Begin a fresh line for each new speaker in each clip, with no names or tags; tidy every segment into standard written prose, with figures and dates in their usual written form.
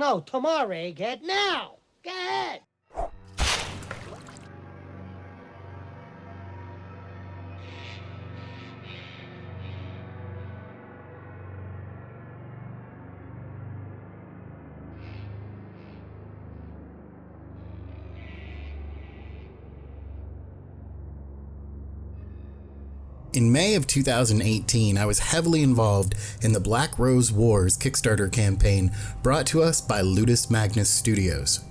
No, tomorrow, Egghead. Now! Go ahead!
In May of 2018, I was heavily involved in the Black Rose Wars Kickstarter campaign brought to us by Ludus Magnus Studios.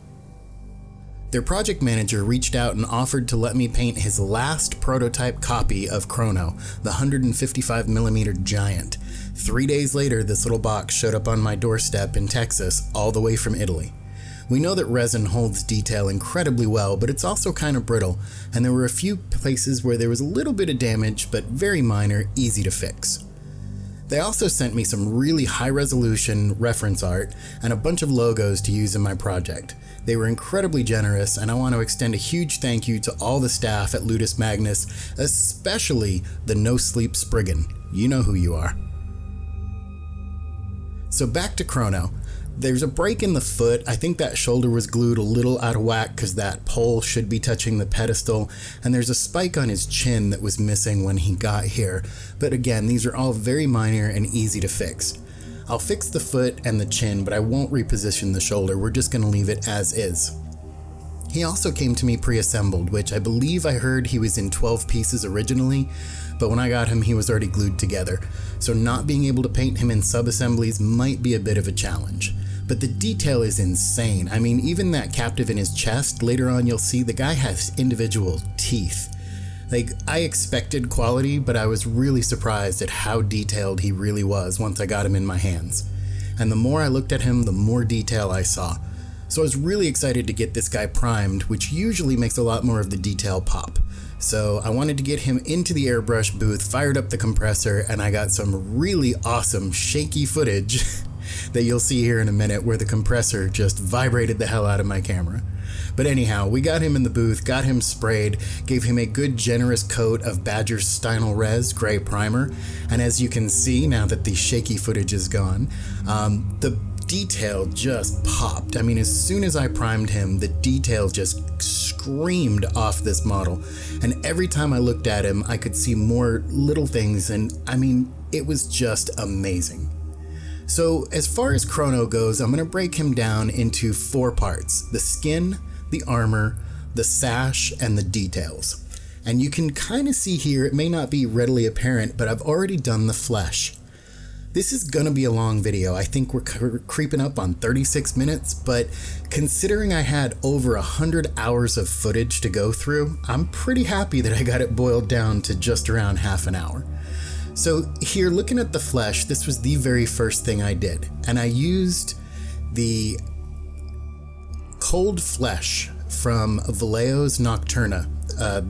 Their project manager reached out and offered to let me paint his last prototype copy of Crono, the 155mm giant. 3 days later, this little box showed up on my doorstep in Texas, all the way from Italy. We know that resin holds detail incredibly well, but it's also kind of brittle, and there were a few places where there was a little bit of damage, but very minor, easy to fix. They also sent me some really high-resolution reference art and a bunch of logos to use in my project. They were incredibly generous, and I want to extend a huge thank you to all the staff at Ludus Magnus, especially the No Sleep Spriggan. You know who you are. So back to Crono. There's a break in the foot. I think that shoulder was glued a little out of whack because that pole should be touching the pedestal, and there's a spike on his chin that was missing when he got here. But again, these are all very minor and easy to fix. I'll fix the foot and the chin, but I won't reposition the shoulder. We're just going to leave it as is. He also came to me pre-assembled, which I believe I heard he was in 12 pieces originally, but when I got him he was already glued together, so not being able to paint him in sub-assemblies might be a bit of a challenge. But the detail is insane. I mean, even that captive in his chest, later on you'll see the guy has individual teeth. Like, I expected quality, but I was really surprised at how detailed he really was once I got him in my hands. And the more I looked at him, the more detail I saw. So I was really excited to get this guy primed, which usually makes a lot more of the detail pop. So I wanted to get him into the airbrush booth, fired up the compressor, and I got some really awesome shaky footage that you'll see here in a minute where the compressor just vibrated the hell out of my camera. But anyhow, we got him in the booth, got him sprayed, gave him a good generous coat of Badger's Stynal Res gray primer, and as you can see now that the shaky footage is gone, the detail just popped. I mean, as soon as I primed him, the detail just screamed off this model, and every time I looked at him I could see more little things, and I mean, it was just amazing. So as far as Crono goes, I'm going to break him down into 4 parts: the skin, the armor, the sash, and the details. And you can kind of see here, it may not be readily apparent, but I've already done the flesh. This is going to be a long video. I think we're creeping up on 36 minutes, but considering I had over 100 hours of footage to go through, I'm pretty happy that I got it boiled down to just around half an hour. So here, looking at the flesh, this was the very first thing I did, and I used the cold flesh from Vallejo's Nocturna.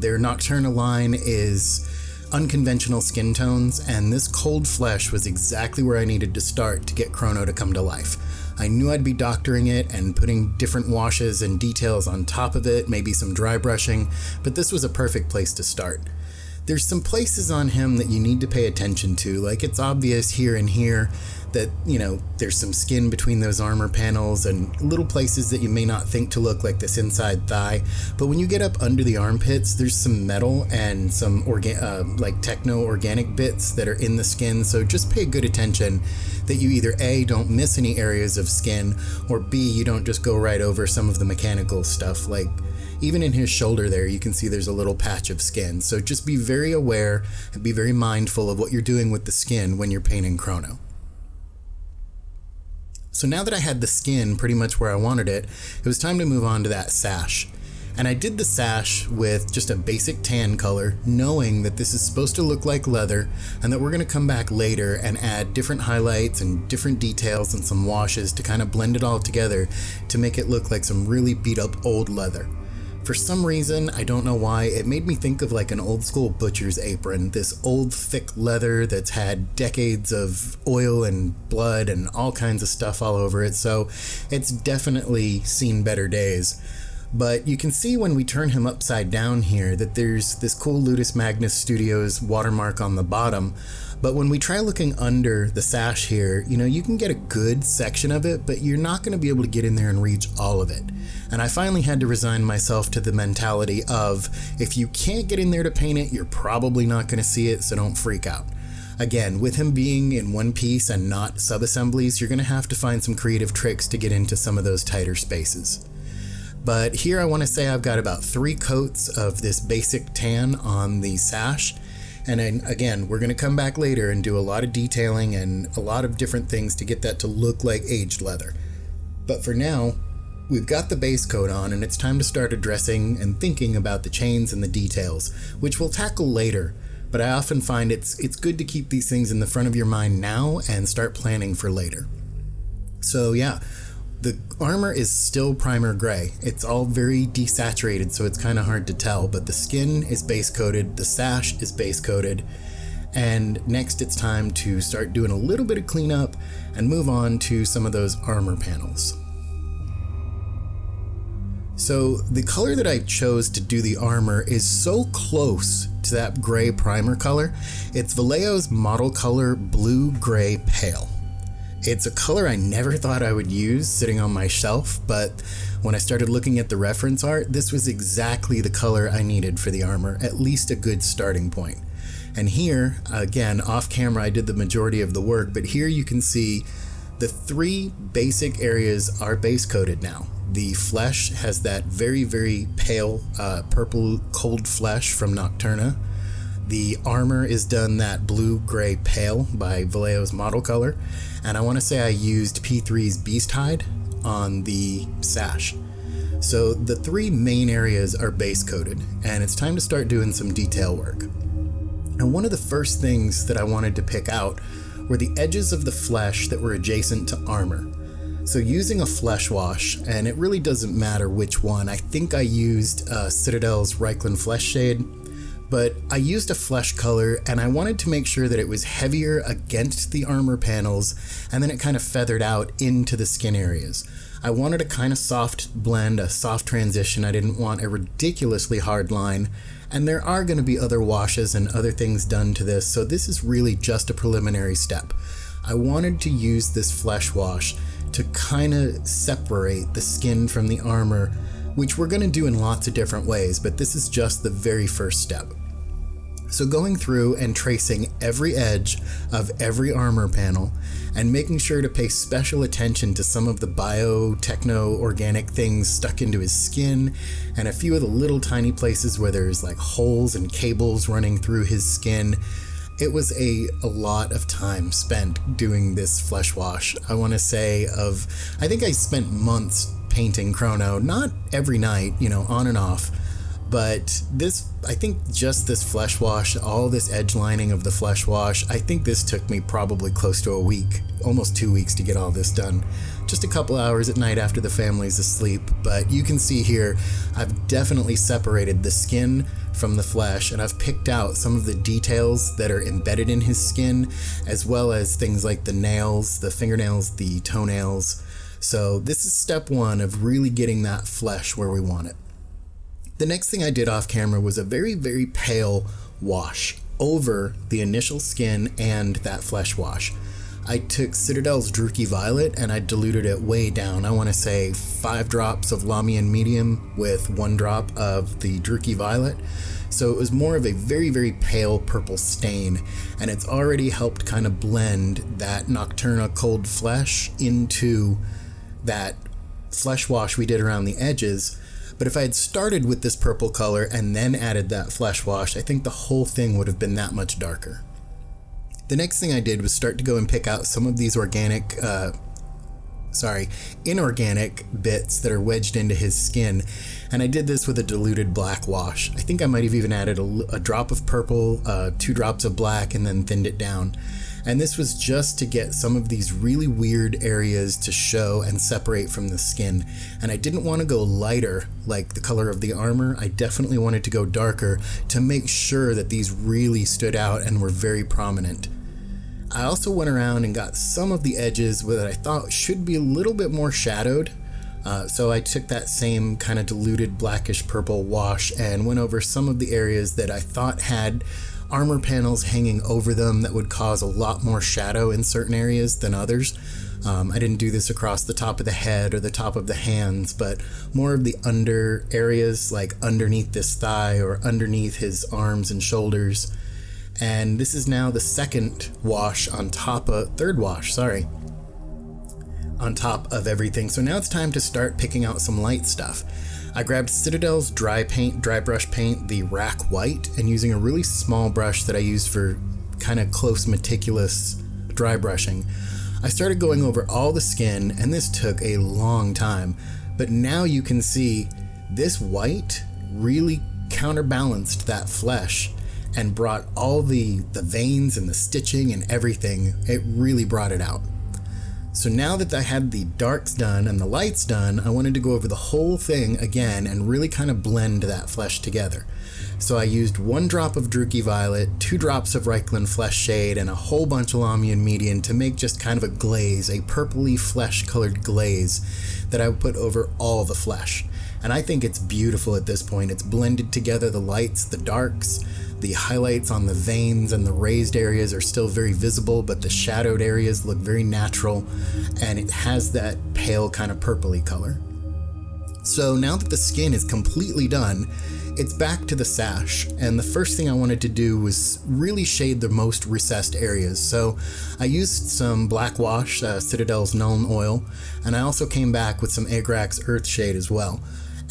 Their Nocturna line is unconventional skin tones, and this cold flesh was exactly where I needed to start to get Crono to come to life. I knew I'd be doctoring it and putting different washes and details on top of it, maybe some dry brushing, but this was a perfect place to start. There's some places on him that you need to pay attention to, like it's obvious here and here that, you know, there's some skin between those armor panels and little places that you may not think to look like this inside thigh, but when you get up under the armpits, there's some metal and some like techno-organic bits that are in the skin, so just pay good attention that you either A, don't miss any areas of skin, or B, you don't just go right over some of the mechanical stuff. Like even in his shoulder there, you can see there's a little patch of skin. So just be very aware and be very mindful of what you're doing with the skin when you're painting Crono. So now that I had the skin pretty much where I wanted it, it was time to move on to that sash. And I did the sash with just a basic tan color, knowing that this is supposed to look like leather and that we're going to come back later and add different highlights and different details and some washes to kind of blend it all together to make it look like some really beat up old leather. For some reason, I don't know why, it made me think of like an old school butcher's apron, this old thick leather that's had decades of oil and blood and all kinds of stuff all over it, so it's definitely seen better days. But you can see when we turn him upside down here that there's this cool Ludus Magnus Studios watermark on the bottom. But when we try looking under the sash here, you can get a good section of it, but you're not going to be able to get in there and reach all of it. And I finally had to resign myself to the mentality of, if you can't get in there to paint it, you're probably not going to see it, so don't freak out. Again, with him being in one piece and not sub-assemblies, you're going to have to find some creative tricks to get into some of those tighter spaces. But here I want to say I've got about 3 coats of this basic tan on the sash. And then, again, we're going to come back later and do a lot of detailing and a lot of different things to get that to look like aged leather. But for now, we've got the base coat on, and it's time to start addressing and thinking about the chains and the details, which we'll tackle later. But I often find it's good to keep these things in the front of your mind now and start planning for later. So yeah, the armor is still primer gray. It's all very desaturated, so it's kind of hard to tell, but the skin is base coated, the sash is base coated, and next it's time to start doing a little bit of cleanup and move on to some of those armor panels. So the color that I chose to do the armor is so close to that gray primer color. It's Vallejo's model color Blue Gray Pale. It's a color I never thought I would use sitting on my shelf, but when I started looking at the reference art, this was exactly the color I needed for the armor, at least a good starting point. And here, again, off camera I did the majority of the work, but here you can see the 3 basic areas are base coated now. The flesh has that very, very pale purple cold flesh from Nocturna. The armor is done that blue gray pale by Vallejo's model color. And I want to say I used P3's Beast Hide on the sash. So the 3 main areas are base coated, and it's time to start doing some detail work. And one of the first things that I wanted to pick out were the edges of the flesh that were adjacent to armor. So using a flesh wash, and it really doesn't matter which one, I think I used Citadel's Reichland Flesh Shade, but I used a flesh color and I wanted to make sure that it was heavier against the armor panels and then it kind of feathered out into the skin areas. I wanted a kind of soft blend, a soft transition. I didn't want a ridiculously hard line, and there are going to be other washes and other things done to this, so this is really just a preliminary step. I wanted to use this flesh wash to kind of separate the skin from the armor, which we're going to do in lots of different ways, but this is just the very first step. So going through and tracing every edge of every armor panel and making sure to pay special attention to some of the bio-techno-organic things stuck into his skin and a few of the little tiny places where there's like holes and cables running through his skin. It was a lot of time spent doing this flesh wash. I want to say I think I spent months painting Crono, not every night, on and off. But I think just this flesh wash, all this edge lining of the flesh wash, I think this took me probably close to a week, almost 2 weeks to get all this done. Just a couple hours at night after the family's asleep. But you can see here, I've definitely separated the skin from the flesh, and I've picked out some of the details that are embedded in his skin, as well as things like the nails, the fingernails, the toenails. So this is step 1 of really getting that flesh where we want it. The next thing I did off camera was a very, very pale wash over the initial skin and that flesh wash. I took Citadel's Druchii Violet and I diluted it way down. I want to say 5 drops of Lamian Medium with 1 drop of the Druchii Violet. So it was more of a very, very pale purple stain, and it's already helped kind of blend that Nocturna cold flesh into that flesh wash we did around the edges. But if I had started with this purple color and then added that flesh wash, I think the whole thing would have been that much darker. The next thing I did was start to go and pick out some of these inorganic bits that are wedged into his skin, and I did this with a diluted black wash. I think I might have even added a drop of purple, 2 drops of black, and then thinned it down. And this was just to get some of these really weird areas to show and separate from the skin. And I didn't want to go lighter like the color of the armor. I definitely wanted to go darker to make sure that these really stood out and were very prominent. I also went around and got some of the edges that I thought should be a little bit more shadowed. So I took that same kind of diluted blackish purple wash and went over some of the areas that I thought had armor panels hanging over them that would cause a lot more shadow in certain areas than others. I didn't do this across the top of the head or the top of the hands, but more of the under areas, like underneath this thigh or underneath his arms and shoulders. And this is now the third wash, on top of everything. So now it's time to start picking out some light stuff. I grabbed Citadel's dry brush paint, the Rack White, and using a really small brush that I use for kind of close, meticulous dry brushing, I started going over all the skin, and this took a long time. But now you can see this white really counterbalanced that flesh and brought all the veins and the stitching and everything. It really brought it out. So now that I had the darks done and the lights done, I wanted to go over the whole thing again and really kind of blend that flesh together. So I used 1 drop of Druchii Violet, 2 drops of Reikland Flesh Shade, and a whole bunch of Lamian Median to make just kind of a glaze, a purpley flesh-colored glaze that I would put over all the flesh. And I think it's beautiful at this point. It's blended together, the lights, the darks, the highlights on the veins and the raised areas are still very visible, but the shadowed areas look very natural, and it has that pale kind of purpley color. So now that the skin is completely done, it's back to the sash, and the first thing I wanted to do was really shade the most recessed areas. So I used some black wash, Citadel's Nuln Oil, and I also came back with some Agrax Earth Shade as well.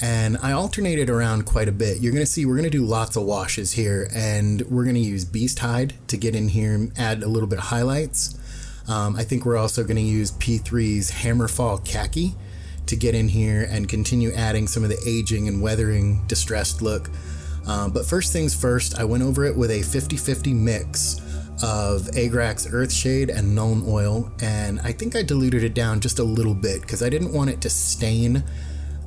And I alternated around quite a bit. You're going to see we're going to do lots of washes here, and we're going to use Beast Hide to get in here and add a little bit of highlights. I think we're also going to use P3's Hammerfall Khaki to get in here and continue adding some of the aging and weathering distressed look. But first things first, I went over it with a 50-50 mix of Agrax Earthshade and Nuln Oil, and I think I diluted it down just a little bit because I didn't want it to stain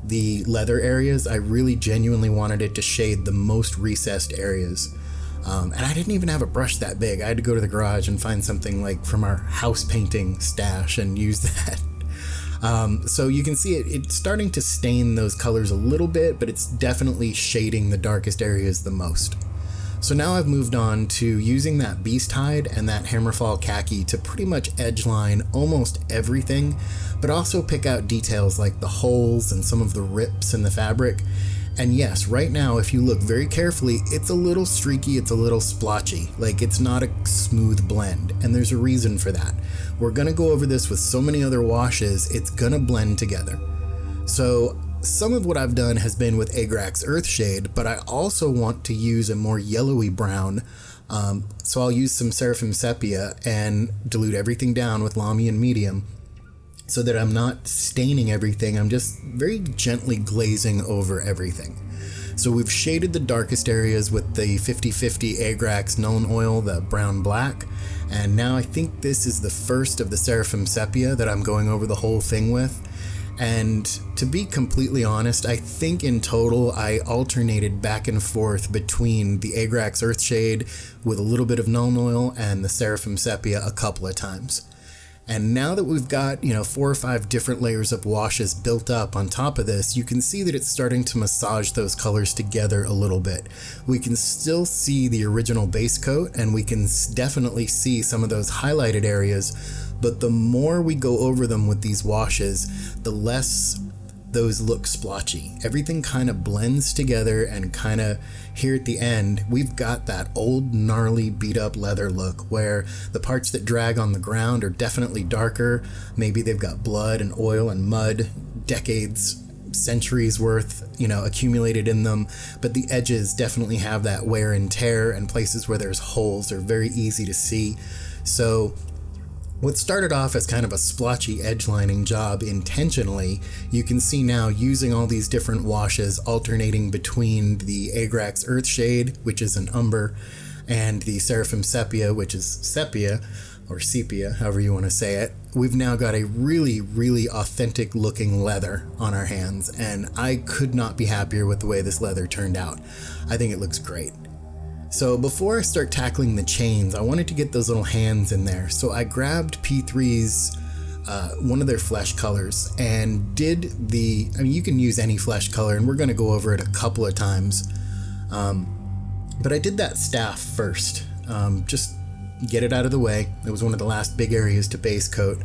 the leather areas. I really genuinely wanted it to shade the most recessed areas. And I didn't even have a brush that big. I had to go to the garage and find something like from our house painting stash and use that. So you can see it's starting to stain those colors a little bit, but it's definitely shading the darkest areas the most. So now I've moved on to using that Beast Hide and that Hammerfall Khaki to pretty much edgeline almost everything, but also pick out details like the holes and some of the rips in the fabric. And yes, right now, if you look very carefully, it's a little streaky, it's a little splotchy, like it's not a smooth blend, and there's a reason for that. We're gonna go over this with so many other washes, it's gonna blend together. So some of what I've done has been with Agrax Earthshade, but I also want to use a more yellowy brown, so I'll use some Seraphim Sepia and dilute everything down with Lamian Medium so that I'm not staining everything, I'm just very gently glazing over everything. So we've shaded the darkest areas with the 50-50 Agrax Nuln Oil, the brown-black, and now I think this is the first of the Seraphim Sepia that I'm going over the whole thing with. And to be completely honest, I think in total I alternated back and forth between the Agrax Earthshade with a little bit of Nuln Oil and the Seraphim Sepia a couple of times. And now that we've got, 4 or 5 different layers of washes built up on top of this, you can see that it's starting to massage those colors together a little bit. We can still see the original base coat, and we can definitely see some of those highlighted areas, but the more we go over them with these washes, the less those look splotchy. Everything kind of blends together, and kind of here at the end, we've got that old gnarly beat up leather look where the parts that drag on the ground are definitely darker. Maybe they've got blood and oil and mud, decades, centuries worth, accumulated in them, but the edges definitely have that wear and tear, and places where there's holes are very easy to see. So what started off as kind of a splotchy edge lining job intentionally, you can see now using all these different washes alternating between the Agrax Earthshade, which is an umber, and the Seraphim Sepia, which is sepia, or sepia, however you want to say it. We've now got a really, really authentic looking leather on our hands, and I could not be happier with the way this leather turned out. I think it looks great. So before I start tackling the chains, I wanted to get those little hands in there. So I grabbed P3's one of their flesh colors, and you can use any flesh color, and we're going to go over it a couple of times. But I did that staff first, just get it out of the way. It was one of the last big areas to base coat,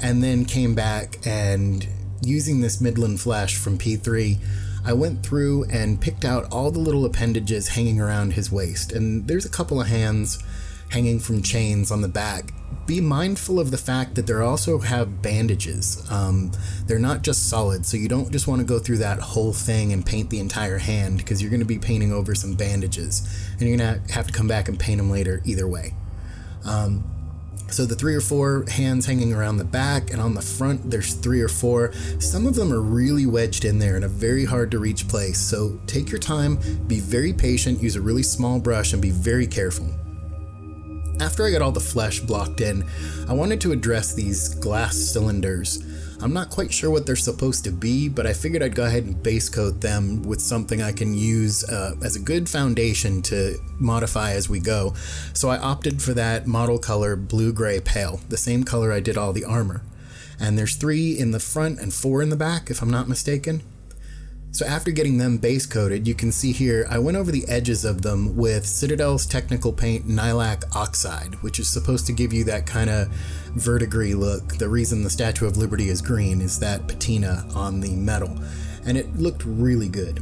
and then came back and using this Midland flesh from P3, I went through and picked out all the little appendages hanging around his waist, and there's a couple of hands hanging from chains on the back. Be mindful of the fact that they also have bandages. They're not just solid, so you don't just want to go through that whole thing and paint the entire hand, because you're going to be painting over some bandages, and you're going to have to come back and paint them later either way. So the 3 or 4 hands hanging around the back, and on the front there's 3 or 4. Some of them are really wedged in there in a very hard to reach place, so take your time, be very patient, use a really small brush, and be very careful. After I got all the flesh blocked in, I wanted to address these glass cylinders. I'm not quite sure what they're supposed to be, but I figured I'd go ahead and base coat them with something I can use as a good foundation to modify as we go. So I opted for that model color blue-gray pale, the same color I did all the armor. And there's 3 in the front and 4 in the back, if I'm not mistaken. So after getting them base coated, you can see here, I went over the edges of them with Citadel's Technical Paint Lilac Oxide, which is supposed to give you that kind of verdigris look. The reason the Statue of Liberty is green is that patina on the metal, and it looked really good.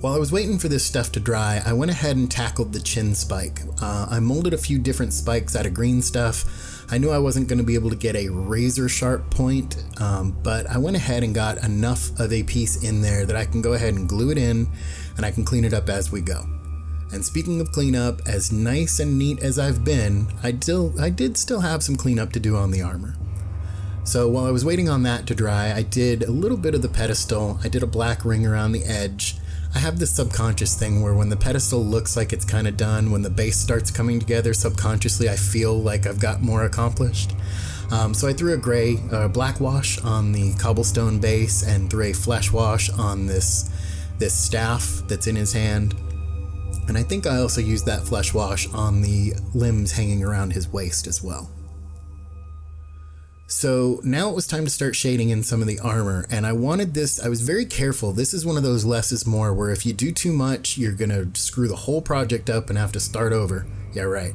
While I was waiting for this stuff to dry, I went ahead and tackled the chin spike. I molded a few different spikes out of green stuff. I knew I wasn't going to be able to get a razor sharp point, but I went ahead and got enough of a piece in there that I can go ahead and glue it in, and I can clean it up as we go. And speaking of cleanup, as nice and neat as I've been, I did still have some cleanup to do on the armor. So while I was waiting on that to dry, I did a little bit of the pedestal. I did a black ring around the edge. I have this subconscious thing where when the pedestal looks like it's kind of done, when the base starts coming together, subconsciously I feel like I've got more accomplished. So I threw a black wash on the cobblestone base and threw a flesh wash on this staff that's in his hand. And I think I also used that flesh wash on the limbs hanging around his waist as well. So now it was time to start shading in some of the armor, and I was very careful. This is one of those less is more, where if you do too much, you're gonna screw the whole project up and have to start over. Yeah, right.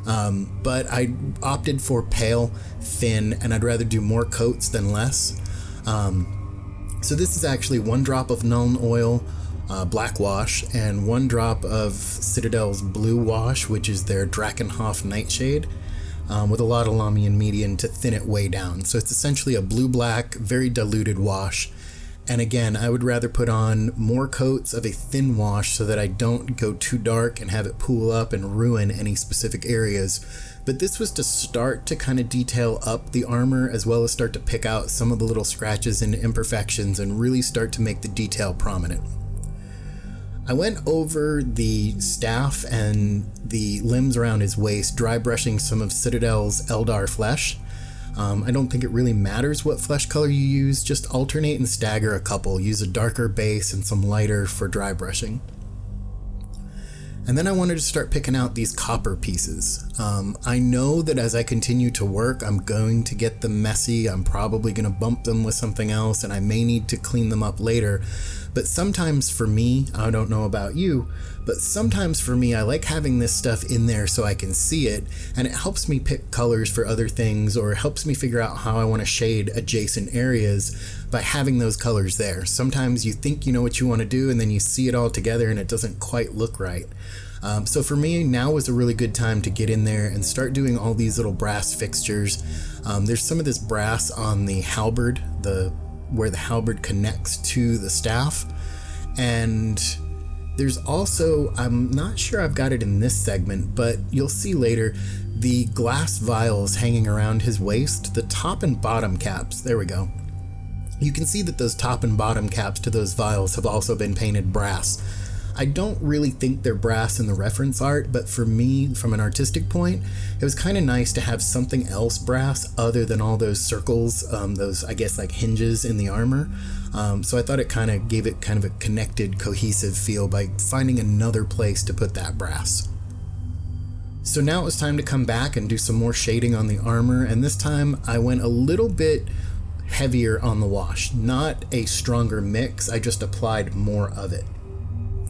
But I opted for pale, thin, and I'd rather do more coats than less. So this is actually 1 drop of Nuln Oil, black wash, and 1 drop of Citadel's blue wash, which is their Drakenhof Nightshade. With a lot of Lamian median to thin it way down. So it's essentially a blue-black, very diluted wash. And again, I would rather put on more coats of a thin wash so that I don't go too dark and have it pool up and ruin any specific areas. But this was to start to kind of detail up the armor, as well as start to pick out some of the little scratches and imperfections and really start to make the detail prominent. I went over the staff and the limbs around his waist, dry brushing some of Citadel's Eldar flesh. I don't think it really matters what flesh color you use, just alternate and stagger a couple. Use a darker base and some lighter for dry brushing. And then I wanted to start picking out these copper pieces. I know that as I continue to work, I'm going to get them messy. I'm probably going to bump them with something else, and I may need to clean them up later. But sometimes for me, I don't know about you, but sometimes for me, I like having this stuff in there so I can see it, and it helps me pick colors for other things, or helps me figure out how I want to shade adjacent areas by having those colors there. Sometimes you think you know what you want to do, and then you see it all together and it doesn't quite look right. So for me, now was a really good time to get in there and start doing all these little brass fixtures. There's some of this brass on the halberd, where the halberd connects to the staff. And there's also, I'm not sure I've got it in this segment, but you'll see later, the glass vials hanging around his waist, the top and bottom caps, there we go. You can see that those top and bottom caps to those vials have also been painted brass. I don't really think they're brass in the reference art, but for me, from an artistic point, it was kind of nice to have something else brass other than all those circles, those, I guess, like hinges in the armor. So I thought it kind of gave it kind of a connected, cohesive feel by finding another place to put that brass. So now it was time to come back and do some more shading on the armor, and this time I went a little bit heavier on the wash. Not a stronger mix, I just applied more of it.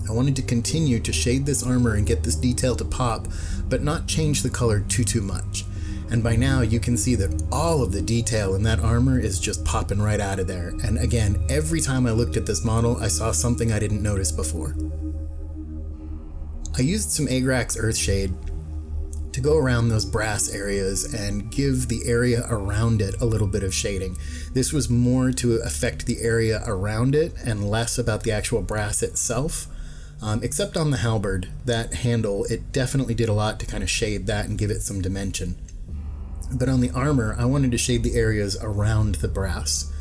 I wanted to continue to shade this armor and get this detail to pop, but not change the color too much. And by now you can see that all of the detail in that armor is just popping right out of there. And again, every time I looked at this model, I saw something I didn't notice before. I used some Agrax Earthshade to go around those brass areas and give the area around it a little bit of shading. This was more to affect the area around it and less about the actual brass itself. Except on the halberd, that handle, it definitely did a lot to kind of shade that and give it some dimension. But on the armor, I wanted to shade the areas around the brass,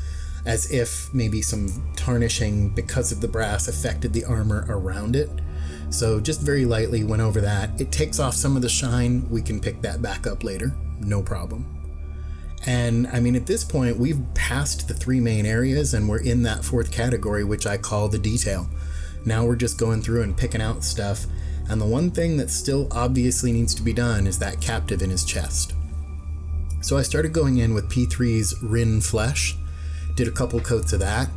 as if maybe some tarnishing because of the brass affected the armor around it. So just very lightly went over that. It takes off some of the shine. We can pick that back up later, no problem. And I mean, at this point, we've passed the 3 main areas and we're in that 4th category, which I call the detail. Now we're just going through and picking out stuff. And the one thing that still obviously needs to be done is that captive in his chest. So I started going in with P3's Rin Flesh, did a couple coats of that,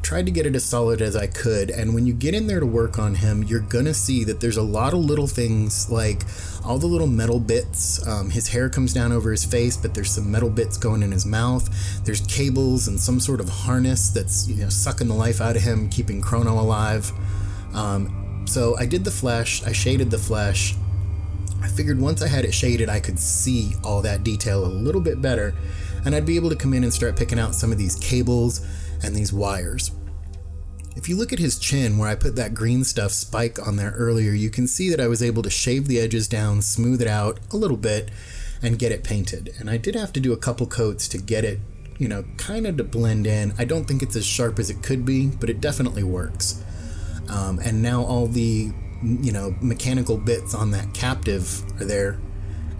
tried to get it as solid as I could, and when you get in there to work on him, you're gonna see that there's a lot of little things, like all the little metal bits. His hair comes down over his face, but there's some metal bits going in his mouth. There's cables and some sort of harness that's, sucking the life out of him, keeping Crono alive. So I did the flesh, I shaded the flesh. I figured once I had it shaded, I could see all that detail a little bit better, and I'd be able to come in and start picking out some of these cables and these wires. If you look at his chin where I put that green stuff spike on there earlier, you can see that I was able to shave the edges down, smooth it out a little bit, and get it painted. And I did have to do a couple coats to get it, kind of to blend in. I don't think it's as sharp as it could be, but it definitely works. And now all the, mechanical bits on that captive are there.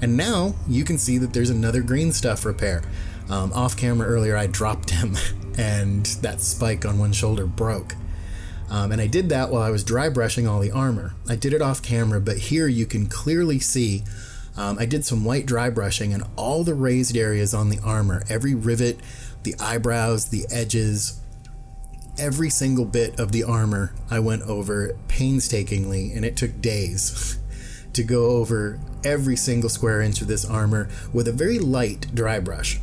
And now you can see that there's another green stuff repair. Off camera earlier, I dropped him and that spike on one shoulder broke. And I did that while I was dry brushing all the armor. I did it off camera, but here you can clearly see I did some white dry brushing and all the raised areas on the armor, every rivet, the eyebrows, the edges, every single bit of the armor I went over painstakingly, and it took days to go over every single square inch of this armor with a very light dry brush.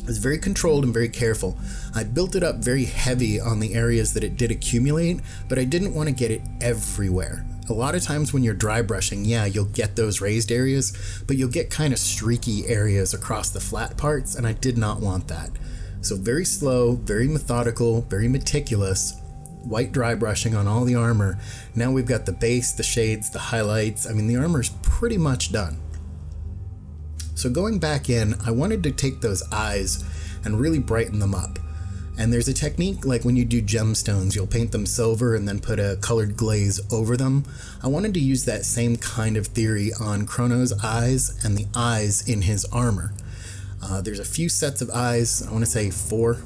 I was very controlled and very careful. I built it up very heavy on the areas that it did accumulate, but I didn't want to get it everywhere. A lot of times when you're dry brushing, you'll get those raised areas, but you'll get kind of streaky areas across the flat parts, and I did not want that. So very slow, very methodical, very meticulous, white dry brushing on all the armor. Now we've got the base, the shades, the highlights. I mean, the armor's pretty much done. So going back in, I wanted to take those eyes and really brighten them up. And there's a technique like when you do gemstones, you'll paint them silver and then put a colored glaze over them. I wanted to use that same kind of theory on Crono's eyes and the eyes in his armor. There's a few sets of eyes, I want to say 4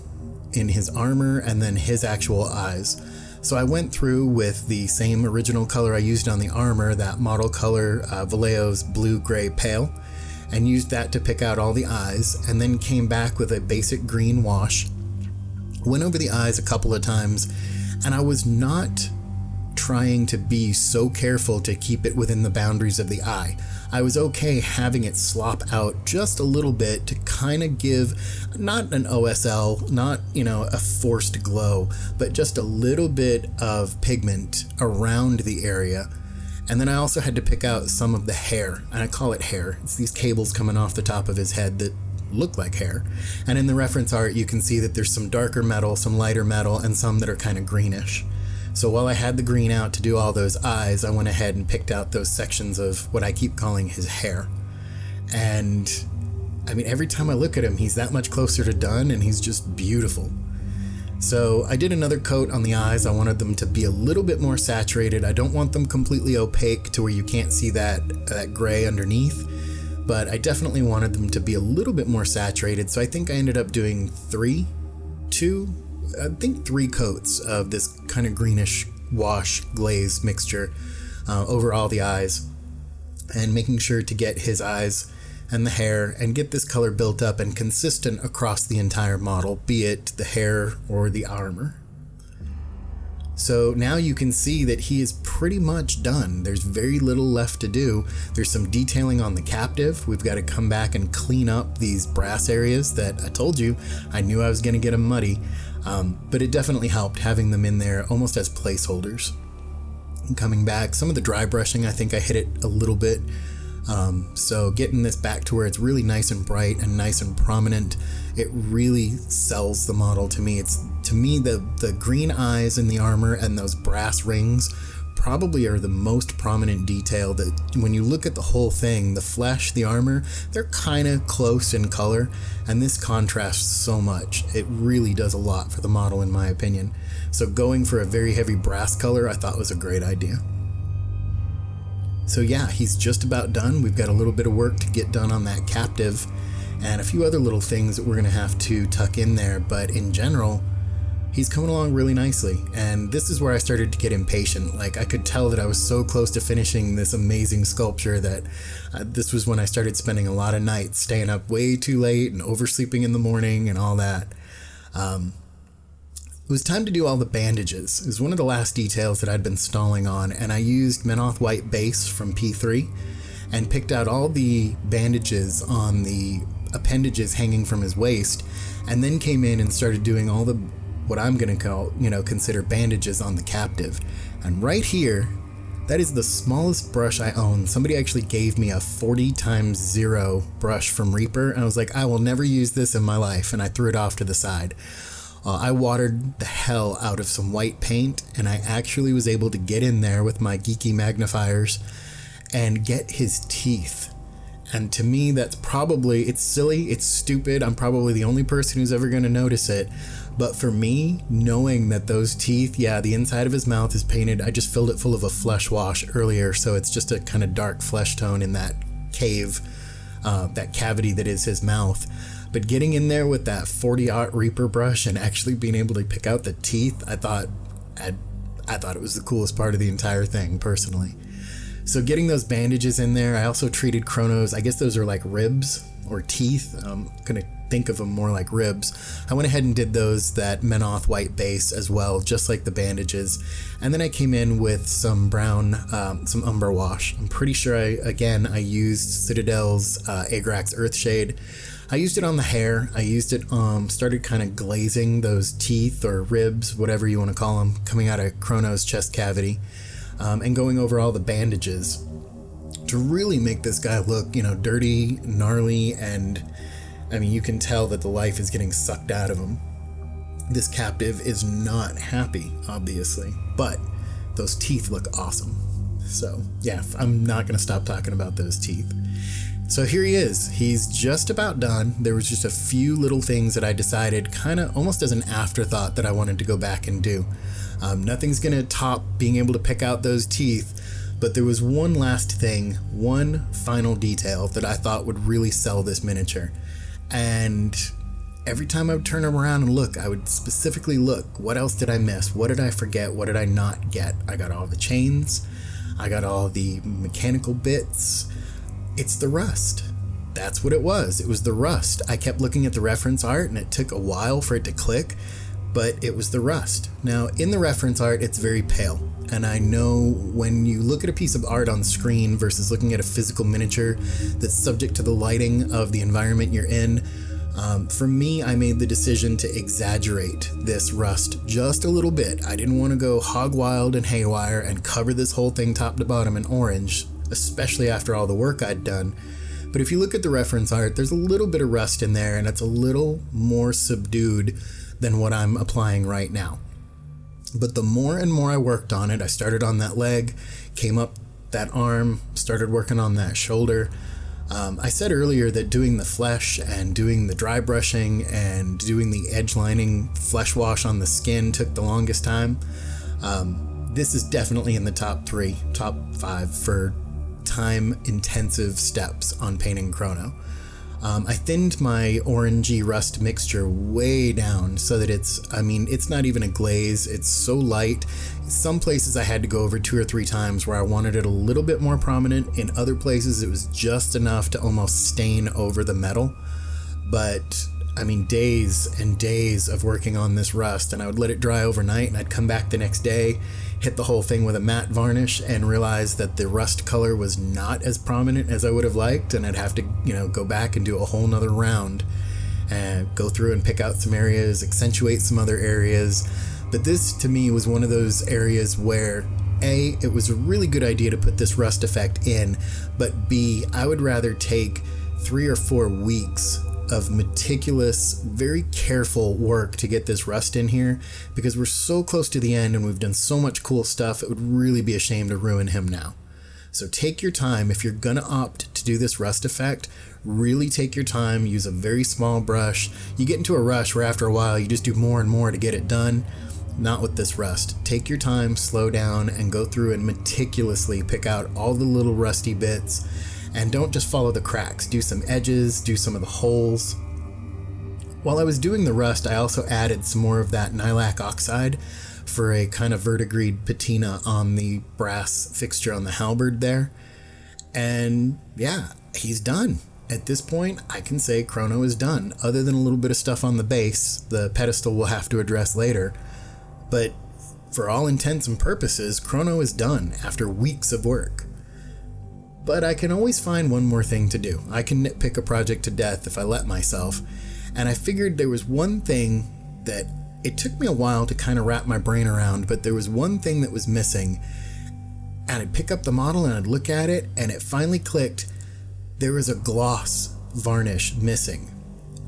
in his armor, and then his actual eyes. So I went through with the same original color I used on the armor, that model color, Vallejo's Blue Gray Pale, and used that to pick out all the eyes, and then came back with a basic green wash. Went over the eyes a couple of times, and I was not trying to be so careful to keep it within the boundaries of the eye. I was okay having it slop out just a little bit to kind of give, not an OSL, not, a forced glow, but just a little bit of pigment around the area. And then I also had to pick out some of the hair, and I call it hair. It's these cables coming off the top of his head that look like hair. And in the reference art, you can see that there's some darker metal, some lighter metal, and some that are kind of greenish. So while I had the green out to do all those eyes, I went ahead and picked out those sections of what I keep calling his hair. And I mean, every time I look at him, he's that much closer to done, and he's just beautiful. So I did another coat on the eyes. I wanted them to be a little bit more saturated. I don't want them completely opaque to where you can't see that gray underneath, but I definitely wanted them to be a little bit more saturated. So I think I ended up doing 3 coats of this kind of greenish wash glaze mixture over all the eyes. and making sure to get his eyes and the hair and get this color built up and consistent across the entire model, be it the hair or the armor. So now you can see that he is pretty much done. There's very little left to do. There's some detailing on the captive. We've got to come back and clean up these brass areas that I told you I knew I was going to get them muddy, but it definitely helped having them in there almost as placeholders. And coming back, some of the dry brushing, I think I hit it a little bit. So getting this back to where it's really nice and bright and nice and prominent, it really sells the model to me. It's, to me, the green eyes in the armor and those brass rings probably are the most prominent detail. That when you look at the whole thing, the flesh, the armor, they're kind of close in color, and this contrasts so much. It really does a lot for the model, in my opinion. So going for a very heavy brass color I thought was a great idea. So yeah, he's just about done. We've got a little bit of work to get done on that captive and a few other little things that we're going to have to tuck in there, but in general, he's coming along really nicely. And this is where I started to get impatient. Like, I could tell that I was so close to finishing this amazing sculpture that this was when I started spending a lot of nights staying up way too late and oversleeping in the morning and all that. It was time to do all the bandages. It was one of the last details that I'd been stalling on, and I used Menoth White Base from P3 and picked out all the bandages on the appendages hanging from his waist, and then came in and started doing all the, what I'm going to call, consider bandages on the captive. And right here, that is the smallest brush I own. Somebody actually gave me a 40x0 brush from Reaper, and I was like, I will never use this in my life, and I threw it off to the side. I watered the hell out of some white paint, and I actually was able to get in there with my geeky magnifiers and get his teeth. And to me, that's probably, it's silly, it's stupid, I'm probably the only person who's ever going to notice it. But for me, knowing that those teeth, yeah, the inside of his mouth is painted, I just filled it full of a flesh wash earlier, so it's just a kind of dark flesh tone in that cave, that cavity that is his mouth. But getting in there with that 40-aught Reaper brush and actually being able to pick out the teeth, I thought it was the coolest part of the entire thing, personally. So getting those bandages in there, I also treated Crono's, I guess those are like ribs or teeth. I'm going to think of them more like ribs. I went ahead and did those, that Menoth White Base as well, just like the bandages. And then I came in with some brown, some umber wash. I'm pretty sure I used Citadel's Agrax Earthshade. I used it on the hair. I used it, started kind of glazing those teeth or ribs, whatever you want to call them, coming out of Crono's chest cavity, and going over all the bandages to really make this guy look, dirty, gnarly, and I mean, you can tell that the life is getting sucked out of him. This captive is not happy, obviously, but those teeth look awesome. So yeah, I'm not going to stop talking about those teeth. So here he is. He's just about done. There was just a few little things that I decided kind of almost as an afterthought that I wanted to go back and do. Nothing's going to top being able to pick out those teeth, but there was one last thing, one final detail that I thought would really sell this miniature. And every time I would turn around and look, I would specifically look, what else did I miss? What did I forget? What did I not get? I got all the chains. I got all the mechanical bits. It's the rust. That's what it was. It was the rust. I kept looking at the reference art and it took a while for it to click, but it was the rust. Now, in the reference art, it's very pale. And I know when you look at a piece of art on screen versus looking at a physical miniature that's subject to the lighting of the environment you're in, for me, I made the decision to exaggerate this rust just a little bit. I didn't want to go hog wild and haywire and cover this whole thing top to bottom in orange, especially after all the work I'd done. But if you look at the reference art, there's a little bit of rust in there, and it's a little more subdued than what I'm applying right now. But the more and more I worked on it, I started on that leg, came up that arm, started working on that shoulder. I said earlier that doing the flesh and doing the dry brushing and doing the edge lining flesh wash on the skin took the longest time. This is definitely in the top 5 for time intensive steps on painting Crono. I thinned my orangey rust mixture way down so that it's not even a glaze. It's so light. Some places I had to go over 2 or 3 times where I wanted it a little bit more prominent. In other places, it was just enough to almost stain over the metal. But days and days of working on this rust, and I would let it dry overnight, and I'd come back the next day, hit the whole thing with a matte varnish, and realize that the rust color was not as prominent as I would have liked, and I'd have to, go back and do a whole nother round and go through and pick out some areas, accentuate some other areas. But this, to me, was one of those areas where A, it was a really good idea to put this rust effect in, but B, I would rather take 3 or 4 weeks of meticulous, very careful work to get this rust in here, because we're so close to the end and we've done so much cool stuff. It would really be a shame to ruin him now. So take your time. If you're gonna opt to do this rust effect, really take your time, use a very small brush. You get into a rush where after a while you just do more and more to get it done. Not with this rust. Take your time, slow down, and go through and meticulously pick out all the little rusty bits. And don't just follow the cracks. Do some edges, do some of the holes. While I was doing the rust, I also added some more of that lilac oxide for a kind of verdigris patina on the brass fixture on the halberd there. And yeah, he's done. At this point, I can say Crono is done, other than a little bit of stuff on the base. The pedestal we'll have to address later. But for all intents and purposes, Crono is done after weeks of work. But I can always find one more thing to do. I can nitpick a project to death if I let myself. And I figured there was one thing that it took me a while to kind of wrap my brain around, but there was one thing that was missing. And I'd pick up the model and I'd look at it, and it finally clicked. There was a gloss varnish missing.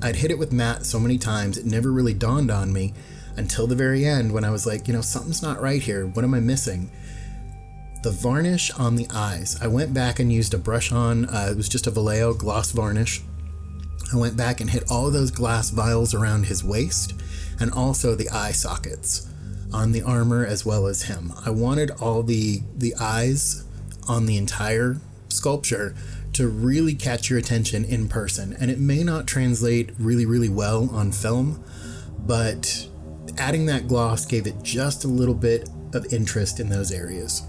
I'd hit it with matte so many times, it never really dawned on me until the very end when I was like, something's not right here. What am I missing? The varnish on the eyes. I went back and used a brush on, it was just a Vallejo gloss varnish. I went back and hit all of those glass vials around his waist and also the eye sockets on the armor as well as him. I wanted all the eyes on the entire sculpture to really catch your attention in person. And it may not translate really, really well on film, but adding that gloss gave it just a little bit of interest in those areas.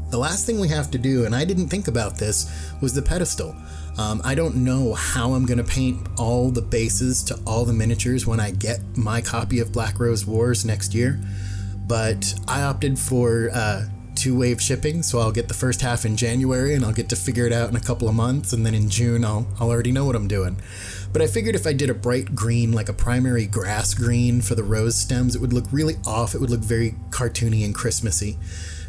The last thing we have to do, and I didn't think about this, was the pedestal. I don't know how I'm going to paint all the bases to all the miniatures when I get my copy of Black Rose Wars next year, but I opted for 2-wave shipping, so I'll get the first half in January and I'll get to figure it out in a couple of months, and then in June I'll already know what I'm doing. But I figured if I did a bright green, like a primary grass green for the rose stems, it would look really off. It would look very cartoony and Christmassy.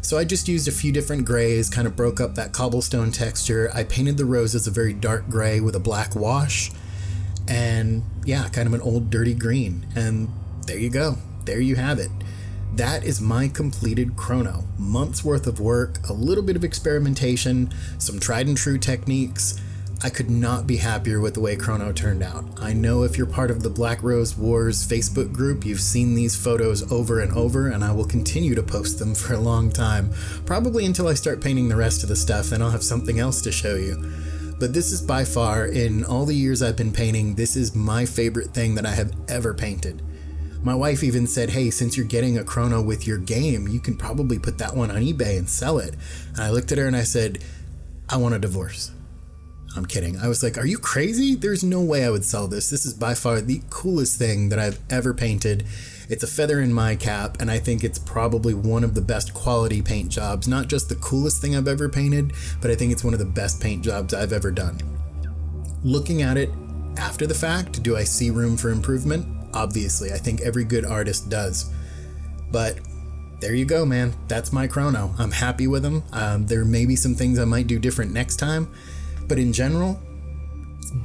So I just used a few different grays, kind of broke up that cobblestone texture. I painted the roses a very dark gray with a black wash, and yeah, kind of an old dirty green. And there you go. There you have it. That is my completed Crono. Months worth of work, a little bit of experimentation, some tried and true techniques. I could not be happier with the way Crono turned out. I know if you're part of the Black Rose Wars Facebook group, you've seen these photos over and over, and I will continue to post them for a long time. Probably until I start painting the rest of the stuff, then I'll have something else to show you. But this is by far, in all the years I've been painting, this is my favorite thing that I have ever painted. My wife even said, hey, since you're getting a Crono with your game, you can probably put that one on eBay and sell it. And I looked at her and I said, I want a divorce. I'm kidding. I was like, are you crazy? There's no way I would sell this. This is by far the coolest thing that I've ever painted. It's a feather in my cap, and I think it's probably one of the best quality paint jobs. Not just the coolest thing I've ever painted, but I think it's one of the best paint jobs I've ever done. Looking at it after the fact, do I see room for improvement? Obviously, I think every good artist does. But there you go, man. That's my Crono. I'm happy with him. There may be some things I might do different next time, but in general,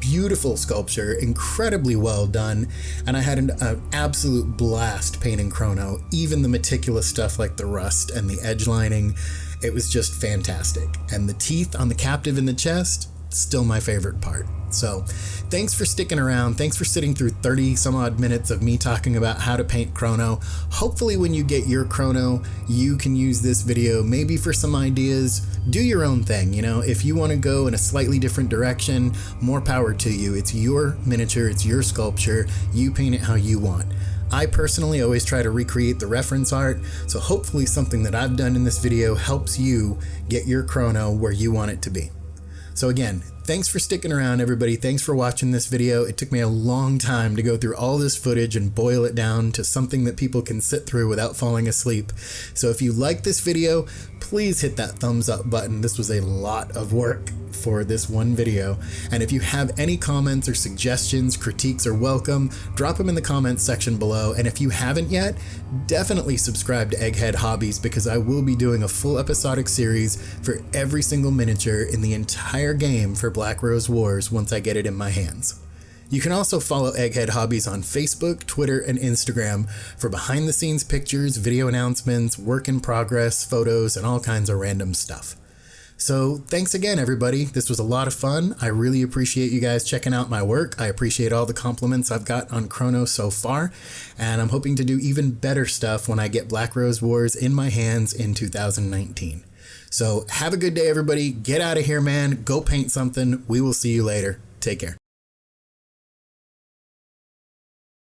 beautiful sculpture, incredibly well done, and I had an absolute blast painting Crono. Even the meticulous stuff like the rust and the edge lining, it was just fantastic. And the teeth on the captive in the chest, still my favorite part. So thanks for sticking around. Thanks for sitting through 30 some odd minutes of me talking about how to paint Crono. Hopefully when you get your Crono, you can use this video maybe for some ideas. Do your own thing, you know, if you want to go in a slightly different direction, more power to you. It's your miniature, it's your sculpture, you paint it how you want. I personally always try to recreate the reference art, so hopefully something that I've done in this video helps you get your Crono where you want it to be. So again, thanks for sticking around, everybody. Thanks for watching this video. It took me a long time to go through all this footage and boil it down to something that people can sit through without falling asleep. So if you like this video, please hit that thumbs up button. This was a lot of work for this one video. And if you have any comments or suggestions, critiques are welcome. Drop them in the comments section below. And if you haven't yet, definitely subscribe to Egghead Hobbies, because I will be doing a full episodic series for every single miniature in the entire game for Black Rose Wars once I get it in my hands. You can also follow Egghead Hobbies on Facebook, Twitter, and Instagram for behind the scenes pictures, video announcements, work in progress, photos, and all kinds of random stuff. So thanks again, everybody. This was a lot of fun. I really appreciate you guys checking out my work. I appreciate all the compliments I've got on Crono so far, and I'm hoping to do even better stuff when I get Black Rose Wars in my hands in 2019. So have a good day, everybody. Get out of here, man. Go paint something. We will see you later. Take care.